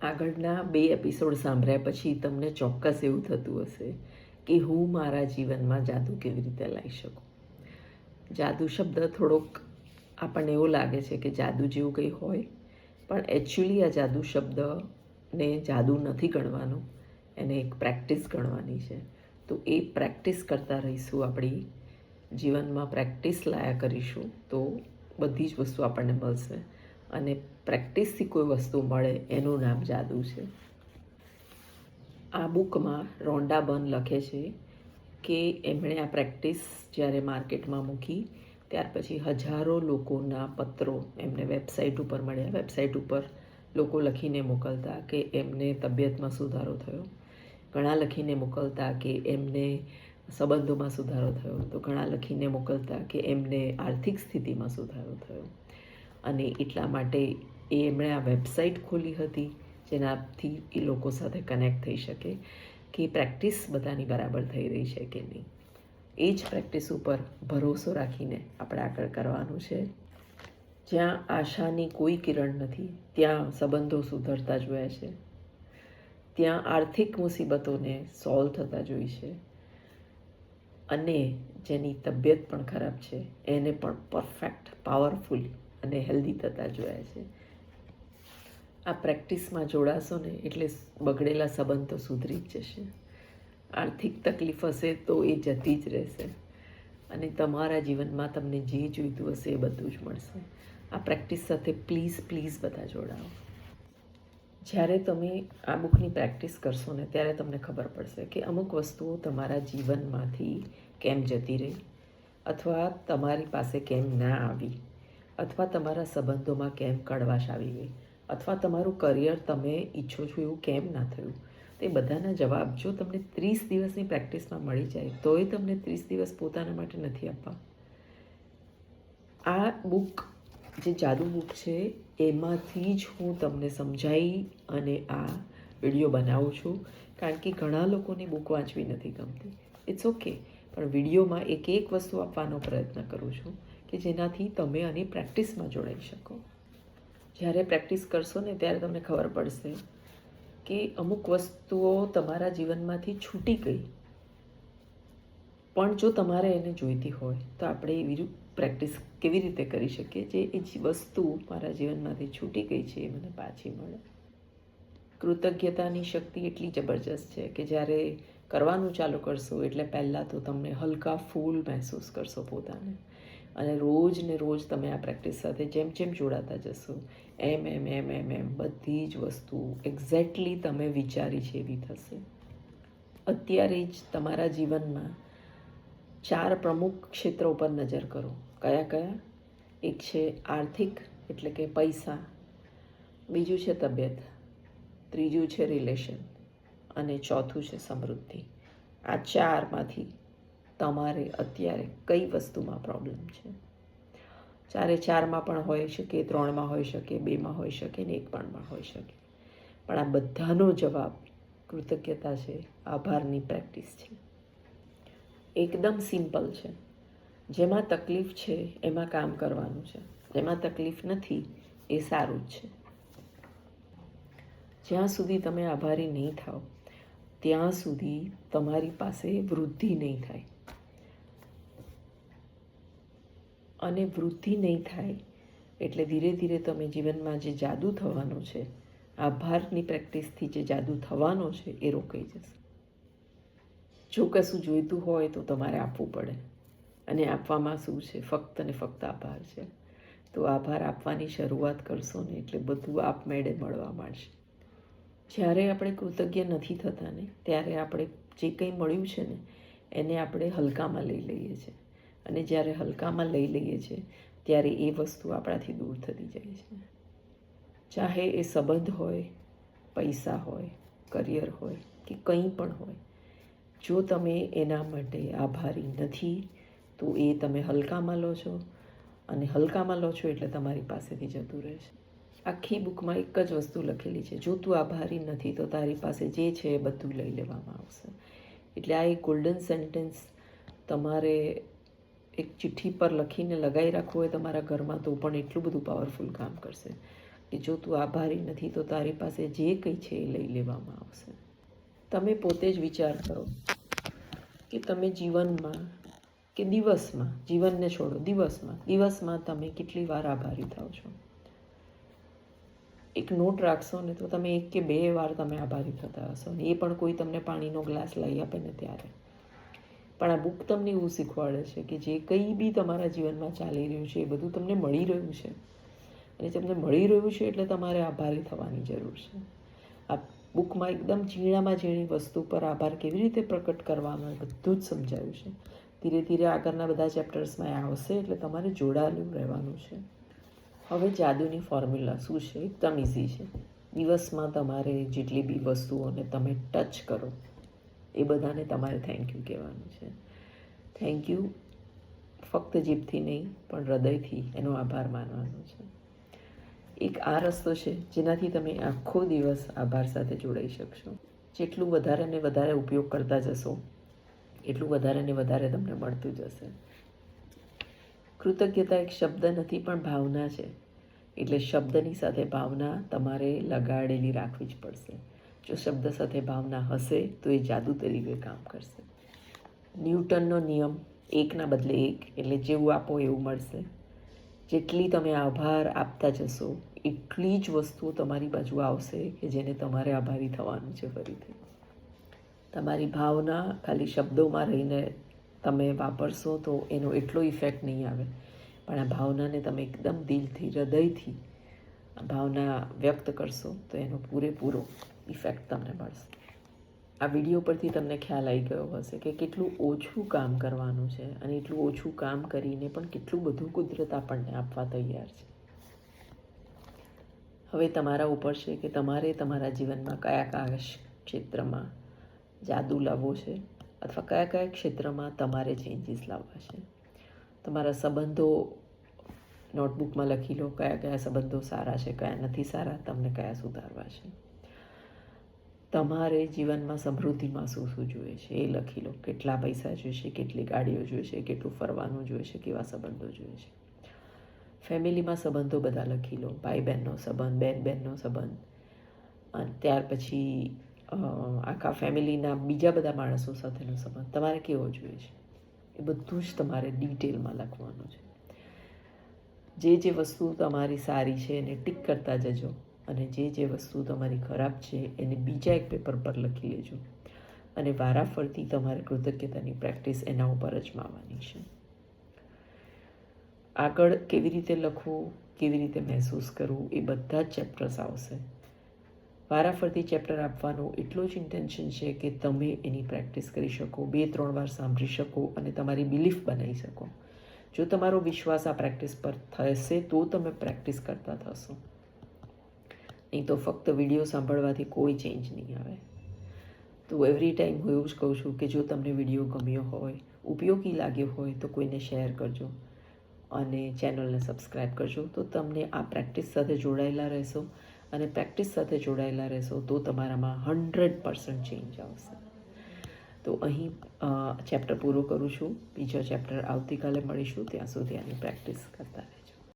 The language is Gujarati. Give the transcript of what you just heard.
આગળના 2 એપિસોડ સાંભળ્યા પછી તમને ચોક્કસ એવું થતું હશે કે હું મારા જીવનમાં જાદુ કેવી રીતે લાવી શકું. જાદુ શબ્દ થોડોક આપણને એવું લાગે છે કે જાદુ જેવું કંઈ હોય, પણ એકચ્યુઅલી આ જાદુ શબ્દને જાદુ નથી ગણવાનું, એને એક પ્રેક્ટિસ ગણવાની છે. તો એ પ્રેક્ટિસ કરતા રહીશું, આપણી જીવનમાં પ્રેક્ટિસ લાયા કરીશું તો બધી જ વસ્તુ આપણને મળશે. અને પ્રેક્ટિસથી કોઈ વસ્તુ મળે એનું નામ જાદુ છે. આ બુકમાં રોન્ડા બર્ન લખે છે કે એમણે આ પ્રેક્ટિસ જ્યારે માર્કેટમાં મૂકી ત્યાર પછી હજારો લોકોના પત્રો એમને વેબસાઇટ ઉપર મળ્યા. વેબસાઇટ ઉપર લોકો લખીને મોકલતા કે એમને તબિયતમાં સુધારો થયો, ઘણા લખીને મોકલતા કે એમને સંબંધોમાં સુધારો થયો, તો ઘણા લખીને મોકલતા કે એમને આર્થિક સ્થિતિમાં સુધારો થયો. અને એટલા માટે એમણે આ વેબસાઇટ ખોલી હતી જેનાથી એ લોકો સાથે કનેક્ટ થઈ શકે કે પ્રેક્ટિસ બધાની બરાબર થઈ રહી છે કે નહીં. એ જ પ્રેક્ટિસ ઉપર ભરોસો રાખીને આપણે આગળ કરવાનું છે. જ્યાં આશાની કોઈ કિરણ નથી ત્યાં સંબંધો સુધરતા જોયા છે, ત્યાં આર્થિક મુસીબતોને સોલ્વ થતા જોઈ છે, અને જેની તબિયત પણ ખરાબ છે એને પણ પરફેક્ટ, પાવરફુલ અને હેલ્ધી થતા જોયા છે. આ પ્રેક્ટિસમાં જોડાશો ને એટલે બગડેલા સંબંધ તો સુધરી જ જશે. આર્થિક તકલીફ હશે તો એ જતી જ રહેશે, અને તમારા જીવનમાં તમને જે જોઈતું હશે એ બધું જ મળશે. આ પ્રેક્ટિસ સાથે પ્લીઝ પ્લીઝ બધા જોડાઓ. જ્યારે તમે આ બુકની પ્રેક્ટિસ કરશો ને ત્યારે તમને ખબર પડશે કે અમુક વસ્તુઓ તમારા જીવનમાંથી કેમ જતી રહી, અથવા તમારી પાસે કેમ ના આવી, અથવા તમારા સંબંધોમાં કેમ કડવાશ આવી ગઈ, અથવા તમારું કરિયર તમે ઈચ્છો છો એવું કેમ ના થયું. તે બધાના જવાબ જો તમને 30 દિવસની પ્રેક્ટિસમાં મળી જાય તોય તમને 30 દિવસ પોતાના માટે નથી આપવા. આ બુક જે જાદુ બુક છે એમાંથી જ હું તમને સમજાવી અને આ વિડીયો બનાવું છું, કારણ કે ઘણા લોકોને બુક વાંચવી નથી ગમતી. ઇટ્સ ઓકે, પણ વિડીયોમાં એક વસ્તુ આપવાનો પ્રયત્ન કરું છું કે જેનાથી તમે આની પ્રેક્ટિસમાં જોડાઈ શકો. જ્યારે પ્રેક્ટિસ કરશો ને ત્યારે તમને ખબર પડશે કે અમુક વસ્તુઓ તમારા જીવનમાંથી છૂટી ગઈ, પણ જો તમારે એને જોઈતી હોય તો આપણે એવી પ્રેક્ટિસ કેવી રીતે કરી શકીએ જે એ વસ્તુ મારા જીવનમાંથી છૂટી ગઈ છે એ મને પાછી મળે. કૃતજ્ઞતાની શક્તિ એટલી જબરજસ્ત છે કે જ્યારે કરવાનું ચાલુ કરશો એટલે પહેલાં તો તમને હલકા ફૂલ મહેસૂસ કરશો પોતાને, અને રોજ ને રોજ તમે આ પ્રેક્ટિસ સાથે જેમ જેમ જોડાતા જશો એમ એમ એમ એમ એમ બધી જ વસ્તુ એક્ઝેક્ટલી તમે વિચારી છે એવી થશે. અત્યારે જ તમારા જીવનમાં 4 પ્રમુખ ક્ષેત્રો ઉપર નજર કરો. કયા કયા? એક છે આર્થિક એટલે કે પૈસા, બીજું છે તબિયત, ત્રીજું છે રિલેશન, અને ચોથું છે સમૃદ્ધિ. આ 4માંથી તમારે અત્યારે કઈ વસ્તુમાં પ્રોબ્લેમ છે? 4માં પણ હોઈ શકે, 3માં હોઈ શકે, 2માં હોઈ શકે ને 1 પણ હોઈ શકે, પણ આ બધાનો જવાબ કૃતજ્ઞતા છે, આભારની પ્રેક્ટિસ છે. એકદમ સિમ્પલ છે. જેમાં તકલીફ છે એમાં કામ કરવાનું છે, જેમાં તકલીફ નથી એ સારું જ છે. જ્યાં સુધી તમે આભારી નહીં થાઓ ત્યાં સુધી તમારી પાસે વૃદ્ધિ નહીં થાય, અને વૃદ્ધિ નહીં થાય એટલે ધીરે ધીરે તમે જીવનમાં જે જાદુ થવાનો છે, આભારની પ્રેક્ટિસથી જે જાદુ થવાનો છે એ રોકાઈ જશે. જો કશું જોઈતું હોય તો તમારે આપવું પડે, અને આપવામાં શું છે? ફક્ત ને ફક્ત આભાર છે. તો આભાર આપવાની શરૂઆત કરશો ને એટલે બધું આપમેળે મળવા માંડશે. જ્યારે આપણે કૃતજ્ઞ નથી થતા ને ત્યારે આપણે જે કંઈ મળ્યું છે ને એને આપણે હલકામાં લઈ લઈએ છીએ, અને જ્યારે હલકામાં લઈ લઈએ છીએ ત્યારે એ વસ્તુ આપણાથી દૂર થતી જાય છે. ચાહે એ સંબંધ હોય, પૈસા હોય, કરિયર હોય કે કંઈ પણ હોય, જો તમે એના માટે આભારી નથી તો એ તમે હલકામાં લો છો, અને હલકામાં લો છો એટલે તમારી પાસેથી જતું રહેશે. આખી બુકમાં એક જ વસ્તુ લખેલી છે, જો તું આભારી નથી તો તારી પાસે જે છે એ બધું લઈ લેવામાં આવશે. એટલે આ એક ગોલ્ડન સેન્ટેન્સ તમારે એક ચિઠ્ઠી પર લખીને લગાવી રાખવું હોય તમારા ઘરમાં તો પણ એટલું બધું પાવરફુલ કામ કરશે કે જો તું આભારી નથી તો તારી પાસે જે કંઈ છે એ લઈ લેવામાં આવશે. તમે પોતે જ વિચાર કરો કે તમે જીવનમાં કે દિવસમાં, જીવનને છોડો, દિવસમાં તમે કેટલી વાર આભારી થાવ છો. એક નોટ રાખશો ને તો તમે 1 કે 2 વાર તમે આભારી થતા હશો, અને એ પણ કોઈ તમને પાણીનો ગ્લાસ લઈ આપે ને ત્યારે. પણ આ બુક તમને એવું શીખવાડે છે કે જે કંઈ બી તમારા જીવનમાં ચાલી રહ્યું છે એ બધું તમને મળી રહ્યું છે, અને તમને મળી રહ્યું છે એટલે તમારે આભારી થવાની જરૂર છે. આ બુકમાં એકદમ ઝીણામાં ઝીણી વસ્તુ પર આભાર કેવી રીતે પ્રકટ કરવામાં બધું જ સમજાયું છે. ધીરે ધીરે આગળના બધા ચેપ્ટર્સમાં આવશે એટલે તમારે જોડાયેલું રહેવાનું છે. હવે જાદુની ફોર્મ્યુલા શું છે? એકદમ ઇઝી છે. દિવસમાં તમારે જેટલી બી વસ્તુઓને તમે ટચ કરો એ બધાને તમારે થેન્ક યુ કહેવાનું છે. થેન્ક યુ ફક્ત જીભથી નહીં પણ હૃદયથી એનો આભાર માનવાનો છે. એક આ રસ્તો છે જેનાથી તમે આખો દિવસ આભાર સાથે જોડાઈ શકશો. જેટલું વધારે ને વધારે ઉપયોગ કરતા જશો એટલું વધારે ને વધારે તમને મળતું જશે. કૃતજ્ઞતા એક શબ્દ નથી પણ ભાવના છે, એટલે શબ્દની સાથે ભાવના તમારે લગાડેલી રાખવી જ પડશે. જો શબ્દ સાથે ભાવના હશે તો એ જાદુ તરીકે કામ કરશે. ન્યૂટનનો નિયમ 1 બદલે 1 એટલે જેવું આપો એવું મળશે. જેટલી તમે આભાર આપતા જશો એટલી જ વસ્તુઓ તમારી બાજુ આવશે કે જેને તમારે આભારી થવાનું છે. ફરીથી તમારી ભાવના ખાલી શબ્દોમાં રહીને તમે વાપરશો તો એનો એટલો ઇફેક્ટ નહીં આવે, પણ આ ભાવનાને તમે એકદમ દિલથી, હૃદયથી ભાવના વ્યક્ત કરશો તો એનો પૂરેપૂરો ઇફેક્ટ તમને મળશે. આ વિડીયો પરથી તમને ખ્યાલ આવી ગયો હશે કે કેટલું ઓછું કામ કરવાનું છે, અને એટલું ઓછું કામ કરીને પણ કેટલું બધું કુદરત આપણને આપવા તૈયાર છે. હવે તમારા ઉપર છે કે તમારે તમારા જીવનમાં કયા કયા ક્ષેત્રમાં જાદુ લાવવો છે, અથવા કયા કયા ક્ષેત્રમાં તમારે ચેન્જીસ લાવવા છે. તમારા સંબંધો નોટબુકમાં લખી લો, કયા કયા સંબંધો સારા છે, કયા નથી સારા, તમને કયા સુધારવા છે. તમારે જીવનમાં સમૃદ્ધિમાં શું શું જોઈએ છે એ લખી લો. કેટલા પૈસા જોઈશે, કેટલી ગાડીઓ જોઈશે, કેટલું ફરવાનું જોઈશે, કેવા સંબંધો જોઈએ છે. ફેમિલીમાં સંબંધો બધા લખી લો, ભાઈ બહેનનો સંબંધ, બેન બહેનનો સંબંધ, અને ત્યાર પછી આખા ફેમિલીના બીજા બધા માણસો સાથેનો સંબંધ તમારે કેવો જોઈએ છે એ બધું જ તમારે ડિટેલમાં લખવાનું છે. જે વસ્તુ તમારી સારી છે એને ટિક કરતા જજો, અને જે વસ્તુ તમારી ખરાબ છે એને બીજા એક પેપર પર લખી લેજો, અને વારાફરતી તમારે કૃતજ્ઞતાની પ્રેક્ટિસ એના ઉપર અજમાવવાની છે. આગળ કેવી રીતે લખવું, કેવી રીતે મહેસૂસ કરવું એ બધા જ ચેપ્ટર્સ આવશે. વારાફરતી ચેપ્ટર આપવાનું એટલું જ ઇન્ટેન્શન છે કે તમે એની પ્રેક્ટિસ કરી શકો, 2-3 વાર સાંભળી શકો અને તમારી બિલીફ બનાવી શકો. જો તમારો વિશ્વાસ આ પ્રેક્ટિસ પર થશે તો તમે પ્રેક્ટિસ કરતા થશો, નહીં તો ફક્ત વિડીયો સાંભળવાથી કોઈ ચેન્જ નહીં આવે. તો એવરી ટાઈમ હું એવું જ કહું છું કે જો તમને વિડીયો ગમ્યો હોય, ઉપયોગી લાગ્યો હોય તો કોઈને શેર કરજો, અને ચેનલને સબસ્ક્રાઈબ કરજો. તો તમને આ પ્રેક્ટિસ સાથે જોડાયેલા રહેશો, અને પ્રેક્ટિસ સાથે જોડાયેલા રહેશો તો તમારામાં 100% ચેન્જ આવશે. તો અહીં ચેપ્ટર પૂરો કરું છું. બીજો ચેપ્ટર આવતીકાલે મળીશું. ત્યાં સુધી આની પ્રેક્ટિસ કરતા